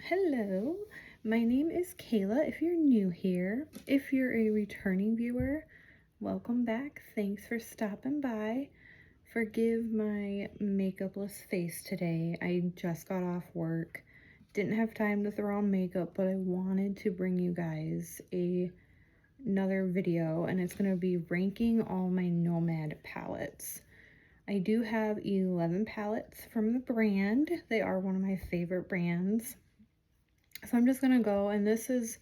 Hello, my name is Kayla if you're new here. If you're a returning viewer, welcome back. Thanks for stopping by. Forgive my makeupless face today. I just got off work. Didn't have time to throw on makeup, but I wanted to bring you guys another video, and it's going to be ranking all my Nomad palettes. I do have 11 palettes from the brand. They are one of my favorite brands. So I'm just gonna go, and this is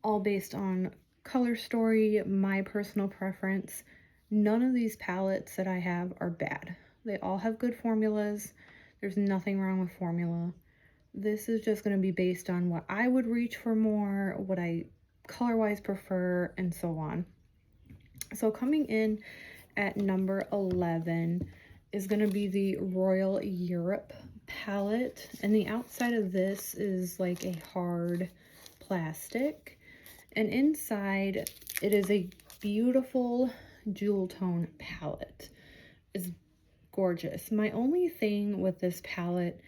all based on color story, my personal preference. None of these palettes that I have are bad. They all have good formulas. There's nothing wrong with formula. This is just gonna be based on what I would reach for more, what I color-wise prefer, and so on. So coming in at number 11 is gonna be the Royal Europe palette, and the outside of this is like a hard plastic, and inside it is a beautiful jewel tone palette. It's gorgeous. My only thing with this palette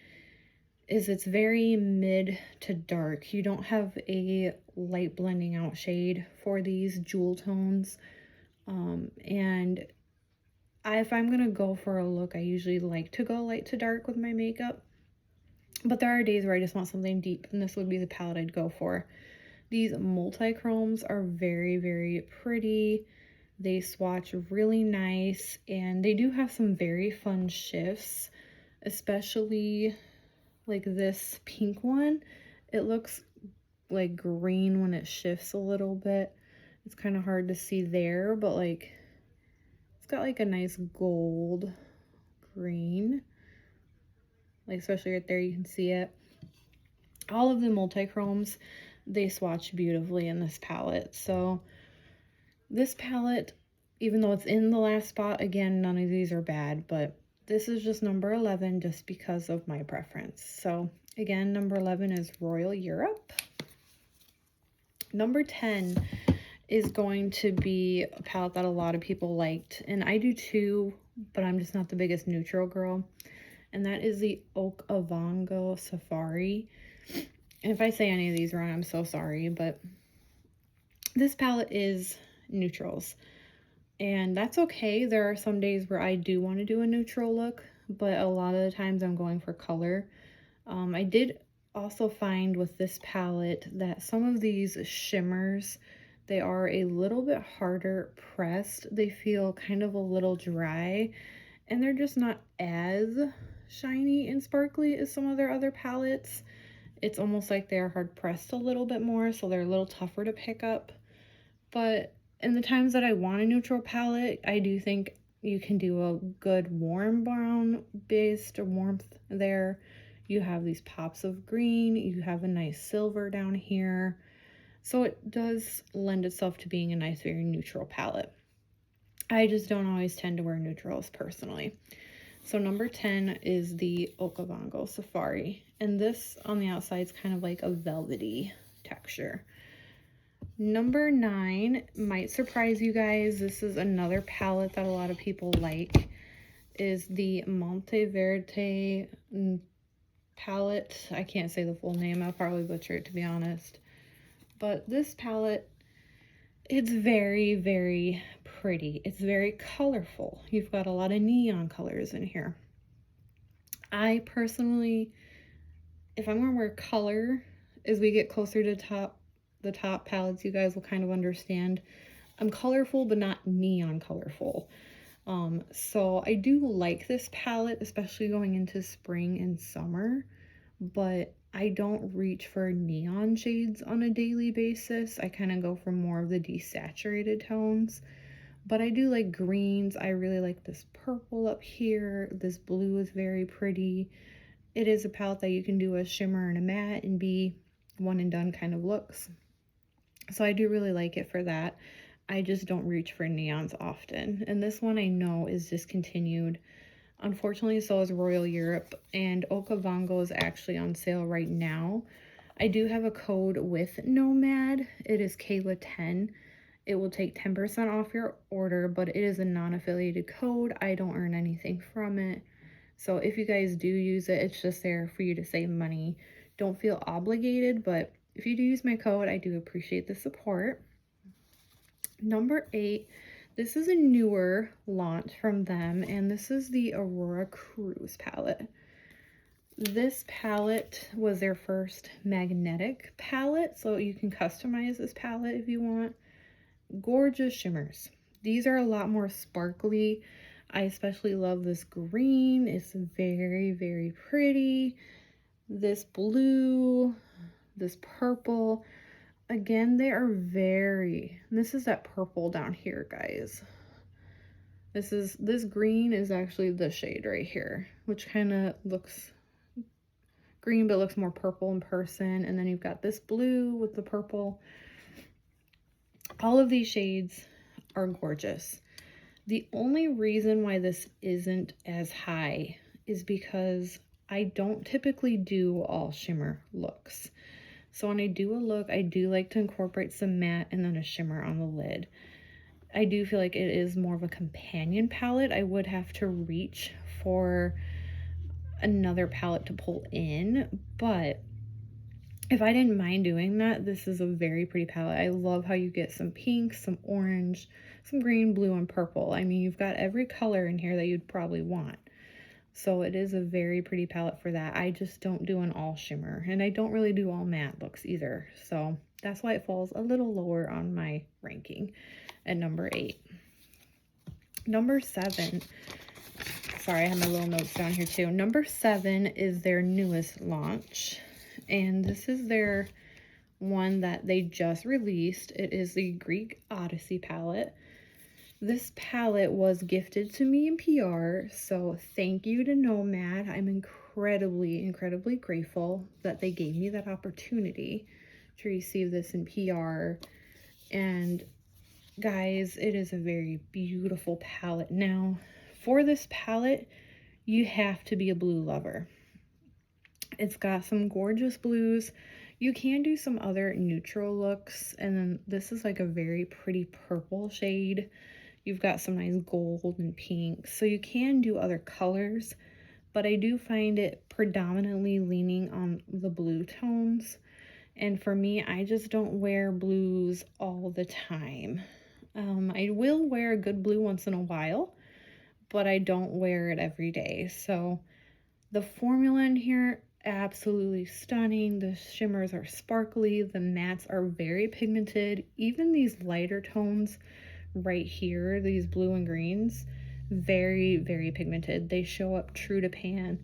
is it's very mid to dark. You don't have a light blending out shade for these jewel tones, and if I'm gonna go for a look, I usually like to go light to dark with my makeup, but there are days where I just want something deep, and this would be the palette I'd go for. These multi-chromes are very, very pretty. They swatch really nice, and they do have some very fun shifts, especially like this pink one. It looks like green when it shifts a little bit. It's kind of hard to see there, but like it's got like a nice gold green, like especially right there you can see it. All of the multi-chromes, they swatch beautifully in this palette. So this palette, even though it's in the last spot, again, none of these are bad, but this is just number 11 just because of my preference. So again, number 11 is Royal Europe. Number 10 is going to be a palette that a lot of people liked, and I do too, but I'm just not the biggest neutral girl, and that is the Oak Avango Safari. And if I say any of these wrong, I'm so sorry, but this palette is neutrals, and that's okay. There are some days where I do want to do a neutral look, but a lot of the times I'm going for color. I did also find with this palette that some of these shimmers, they are a little bit harder pressed. They feel kind of a little dry, and they're just not as shiny and sparkly as some of their other palettes. It's almost like they're hard pressed a little bit more, so they're a little tougher to pick up. But in the times that I want a neutral palette, I do think you can do a good warm brown based warmth there. You have these pops of green, you have a nice silver down here. So it does lend itself to being a nice, very neutral palette. I just don't always tend to wear neutrals personally. So number 10 is the Okavango Safari. And this on the outside is kind of like a velvety texture. Number 9 might surprise you guys. This is another palette that a lot of people like, is the Monteverde palette. I can't say the full name. I'll probably butcher it, to be honest. But this palette, it's very, very pretty. It's very colorful. You've got a lot of neon colors in here. I personally, if I'm going to wear color, as we get closer to the top palettes, you guys will kind of understand. I'm colorful, but not neon colorful. So I do like this palette, especially going into spring and summer, but I don't reach for neon shades on a daily basis. I kind of go for more of the desaturated tones, but I do like greens. I really like this purple up here. This blue is very pretty. It is a palette that you can do a shimmer and a matte and be one and done kind of looks. So I do really like it for that. I just don't reach for neons often. And this one I know is discontinued. Unfortunately, so is Royal Europe, and Okavango is actually on sale right now. I do have a code with Nomad. It is Kayla10. It will take 10% off your order, but it is a non-affiliated code. I don't earn anything from it. So if you guys do use it, it's just there for you to save money. don't feel obligated, but if you do use my code, I do appreciate the support. Number 8, this is a newer launch from them, and this is the Aurora Cruise palette. This palette was their first magnetic palette, so you can customize this palette if you want. Gorgeous shimmers. These are a lot more sparkly. I especially love this green. It's very, very pretty. This blue, this purple. Again, they are this is that purple down here, guys. This green is actually the shade right here, which kind of looks green but looks more purple in person. And then you've got this blue with the purple. All of these shades are gorgeous. The only reason why this isn't as high is because I don't typically do all shimmer looks. So when I do a look, I do like to incorporate some matte and then a shimmer on the lid. I do feel like it is more of a companion palette. I would have to reach for another palette to pull in, but if I didn't mind doing that, this is a very pretty palette. I love how you get some pink, some orange, some green, blue, and purple. I mean, you've got every color in here that you'd probably want. So it is a very pretty palette for that. I just don't do an all shimmer, and I don't really do all matte looks either. So that's why it falls a little lower on my ranking at number 8. Number 7, sorry, I have my little notes down here too. Number 7 is their newest launch, and this is their one that they just released. It is the Greek Odyssey palette. This palette was gifted to me in PR, so thank you to Nomad. I'm incredibly, incredibly grateful that they gave me that opportunity to receive this in PR. And guys, it is a very beautiful palette. Now, for this palette, you have to be a blue lover. It's got some gorgeous blues. You can do some other neutral looks, and then this is like a very pretty purple shade. You've got some nice gold and pink, so you can do other colors, but I do find it predominantly leaning on the blue tones. And for me, I just don't wear blues all the time. I will wear a good blue once in a while, but I don't wear it every day. So the formula in here, absolutely stunning. The shimmers are sparkly. The mattes are very pigmented. Even these lighter tones right here, these blue and greens, very, very pigmented. They show up true to pan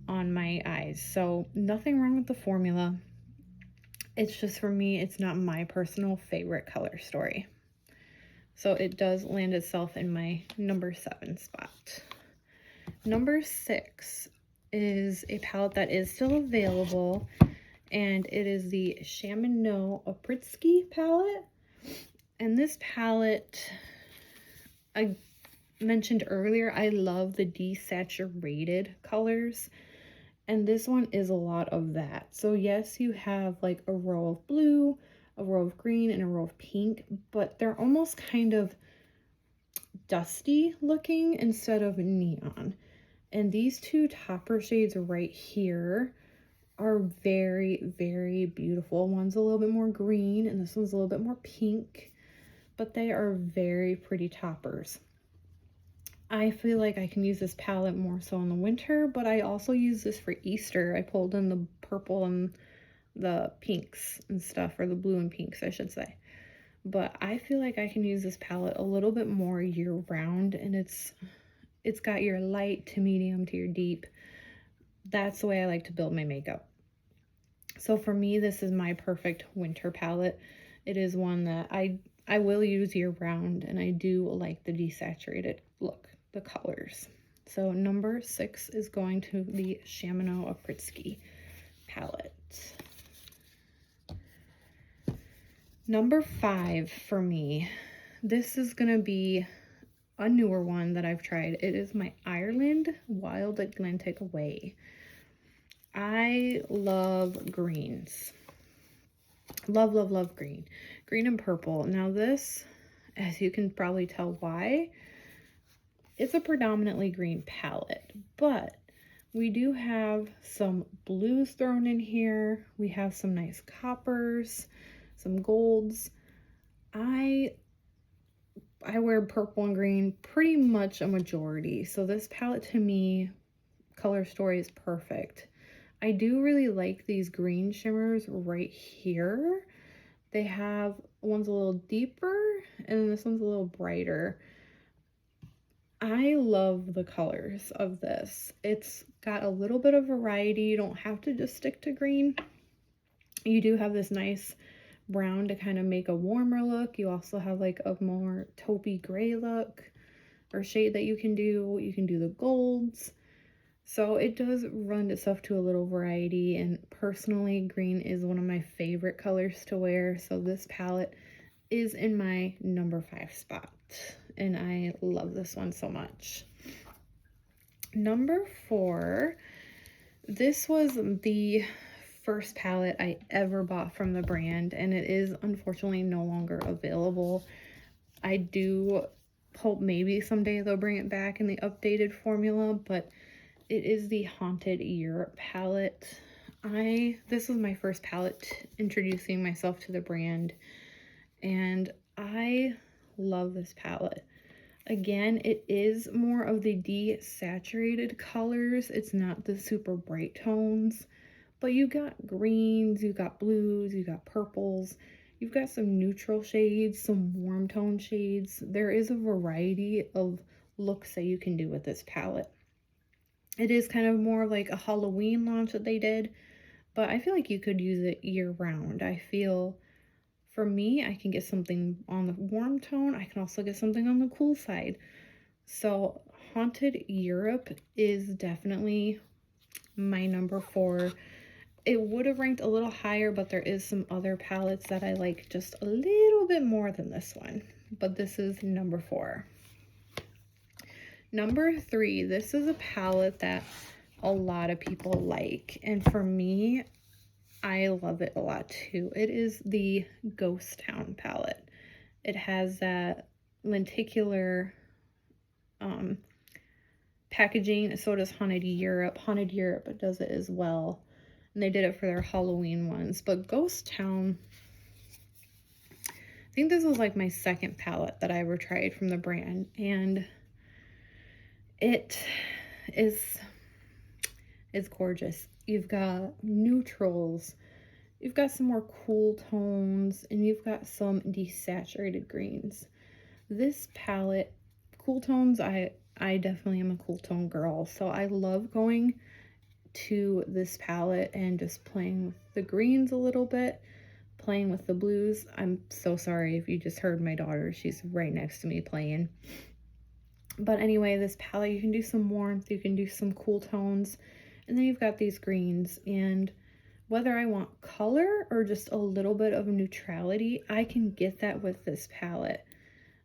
on my eyes. So nothing wrong with the formula. It's just, for me, it's not my personal favorite color story. So it does land itself in my number 7 spot. Number 6 is a palette that is still available, and it is the Chamonix Apritsky palette. And this palette, I mentioned earlier, I love the desaturated colors, and this one is a lot of that. So yes, you have like a row of blue, a row of green, and a row of pink, but they're almost kind of dusty looking instead of neon. And these two topper shades right here are very, very beautiful. One's a little bit more green and this one's a little bit more pink, but they are very pretty toppers. I feel like I can use this palette more so in the winter, but I also use this for Easter. I pulled in the purple and the pinks and stuff, or the blue and pinks, I should say. But I feel like I can use this palette a little bit more year round, and it's got your light to medium to your deep. That's the way I like to build my makeup. So for me, this is my perfect winter palette. It is one that I will use year round, and I do like the desaturated look, the colors. So number 6 is going to the Chamonix Apritsky palette. Number 5 for me, this is going to be a newer one that I've tried. It is my Ireland Wild Atlantic Way. I love greens. Love, love, love green. Green and purple. Now this, as you can probably tell why, it's a predominantly green palette, but We do have some blues thrown in here. We have some nice coppers, some golds. I wear purple and green pretty much a majority. So this palette to me, color story is perfect. I do really like these green shimmers right here. They have one's a little deeper and this one's a little brighter. I love the colors of this. It's got a little bit of variety. You don't have to just stick to green. You do have this nice brown to kind of make a warmer look. You also have like a more taupey gray look or shade that you can do. You can do the golds. So it does lend itself to a little variety, and personally, green is one of my favorite colors to wear. So this palette is in my number 5 spot, and I love this one so much. Number 4, this was the first palette I ever bought from the brand, and it is unfortunately no longer available. I do hope maybe someday they'll bring it back in the updated formula, but it is the Haunted Europe palette. This was my first palette introducing myself to the brand, and I love this palette. Again, it is more of the desaturated colors. It's not the super bright tones, but you got greens, you got blues, you got purples, you've got some neutral shades, some warm tone shades. There is a variety of looks that you can do with this palette. It is kind of more like a Halloween launch that they did, but I feel like you could use it year round. I feel for me, I can get something on the warm tone. I can also get something on the cool side. So Haunted Europe is definitely my number 4. It would have ranked a little higher, but there is some other palettes that I like just a little bit more than this one. But this is number 4. Number 3, this is a palette that a lot of people like, and for me, I love it a lot too. It is the Ghost Town palette. It has that lenticular packaging. So does Haunted Europe. Haunted Europe does it as well, and they did it for their Halloween ones. But Ghost Town, I think this was like my second palette that I ever tried from the brand, and it's gorgeous. You've got neutrals, you've got some more cool tones, and you've got some desaturated greens. This palette, cool tones, I definitely am a cool tone girl, so I love going to this palette and just playing with the greens a little bit, playing with the blues. I'm so sorry if you just heard my daughter. She's right next to me playing. But anyway, this palette, you can do some warmth, you can do some cool tones, and then you've got these greens. And whether I want color or just a little bit of neutrality, I can get that with this palette.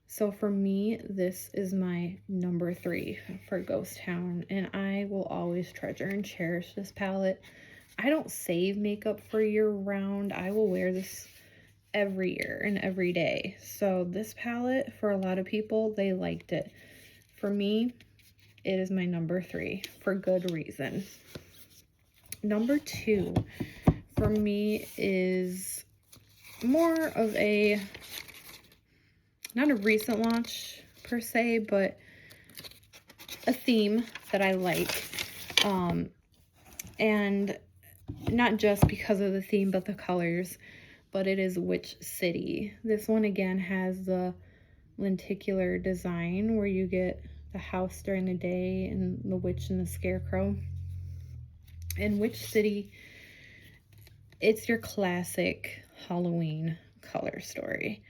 So for me, this is my number 3 for Ghost Town, and I will always treasure and cherish this palette. I don't save makeup for year round. I will wear this every year and every day. So this palette, for a lot of people, they liked it. For me, it is my number 3 for good reason. Number 2 for me is more of a, not a recent launch per se, but a theme that I like. And not just because of the theme, but the colors, but it is Witch City. This one again has the lenticular design where you get the house during the day and the witch and the scarecrow. In Witch City, it's your classic Halloween color story.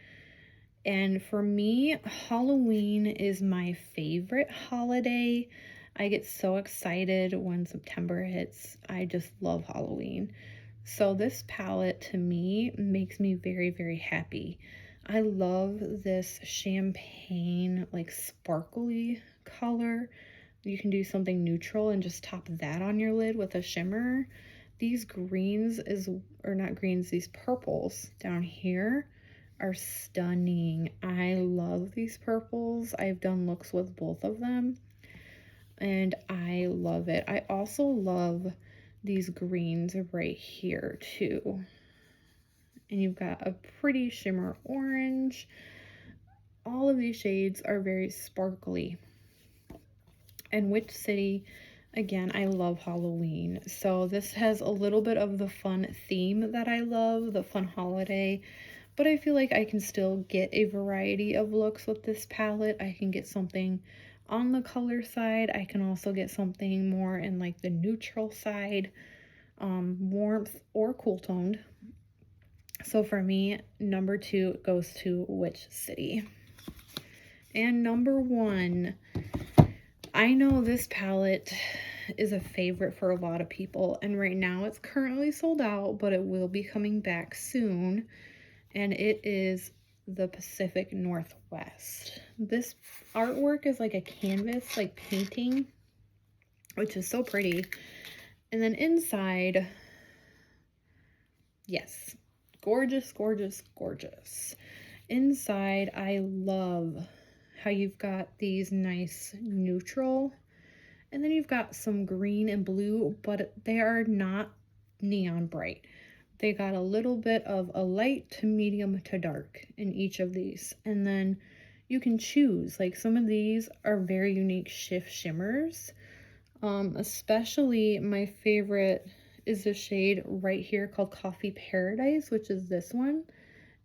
And for me, Halloween is my favorite holiday. I get so excited when September hits. I just love Halloween. So this palette to me makes me very, very happy. I love this champagne, like sparkly color. You can do something neutral and just top that on your lid with a shimmer. These greens or not greens, these purples down here are stunning. I love these purples. I've done looks with both of them. and I love it. I also love these greens right here too. And you've got a pretty shimmer orange. All of these shades are very sparkly. And Witch City, again, I love Halloween. So this has a little bit of the fun theme that I love, the fun holiday. But I feel like I can still get a variety of looks with this palette. I can get something on the color side. I can also get something more in like the neutral side, warmth or cool toned. So for me, number 2 goes to Witch City. And number 1, I know this palette is a favorite for a lot of people, and right now it's currently sold out, but it will be coming back soon, and it is the Pacific Northwest. This artwork is like a canvas, like painting, which is so pretty. And then inside, yes, gorgeous, gorgeous, gorgeous. Inside, I love how you've got these nice neutral, and then you've got some green and blue, but they are not neon bright. They got a little bit of a light to medium to dark in each of these. And then you can choose, like some of these are very unique shift shimmers. Especially my favorite is the shade right here called Coffee Paradise, which is this one.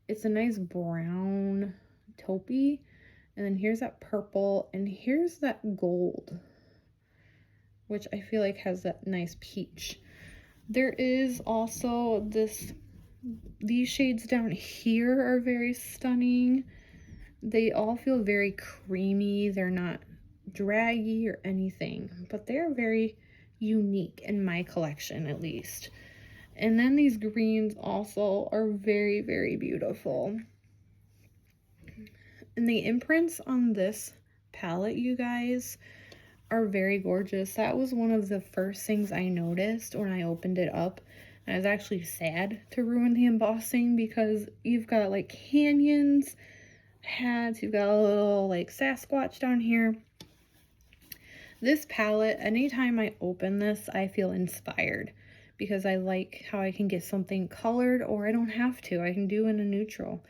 It's a nice brown taupey. And then here's that purple, and here's that gold, which I feel like has that nice peach. There is also these shades down here are very stunning. They all feel very creamy. They're not draggy or anything, but they're very unique in my collection, at least. And then these greens also are very, very beautiful. And the imprints on this palette, you guys, are very gorgeous. That was one of the first things I noticed when I opened it up. And I was actually sad to ruin the embossing because you've got like canyons, hats, you've got a little like Sasquatch down here. This palette, anytime I open this, I feel inspired because I like how I can get something colored, or I don't have to. I can do in a neutral.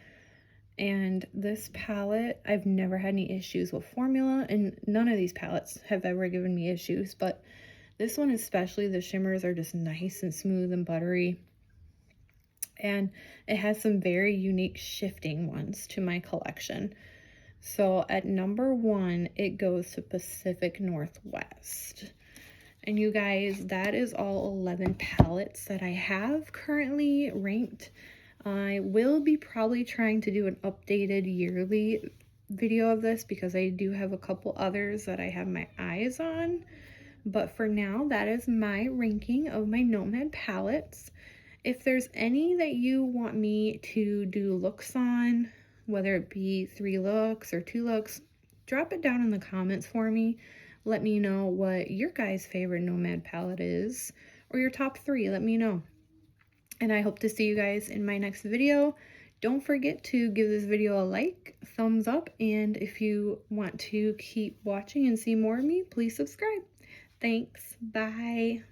And this palette, I've never had any issues with formula, and none of these palettes have ever given me issues, but this one especially, the shimmers are just nice and smooth and buttery. And it has some very unique shifting ones to my collection. So at number 1, it goes to Pacific Northwest. And you guys, that is all 11 palettes that I have currently ranked. I will be probably trying to do an updated yearly video of this because I do have a couple others that I have my eyes on. But for now, that is my ranking of my Nomad palettes. If there's any that you want me to do looks on, whether it be 3 looks or 2 looks, drop it down in the comments for me. Let me know what your guys' favorite Nomad palette is, or your top 3, let me know. And I hope to see you guys in my next video. Don't forget to give this video a like, thumbs up, and if you want to keep watching and see more of me, please subscribe. Thanks. Bye.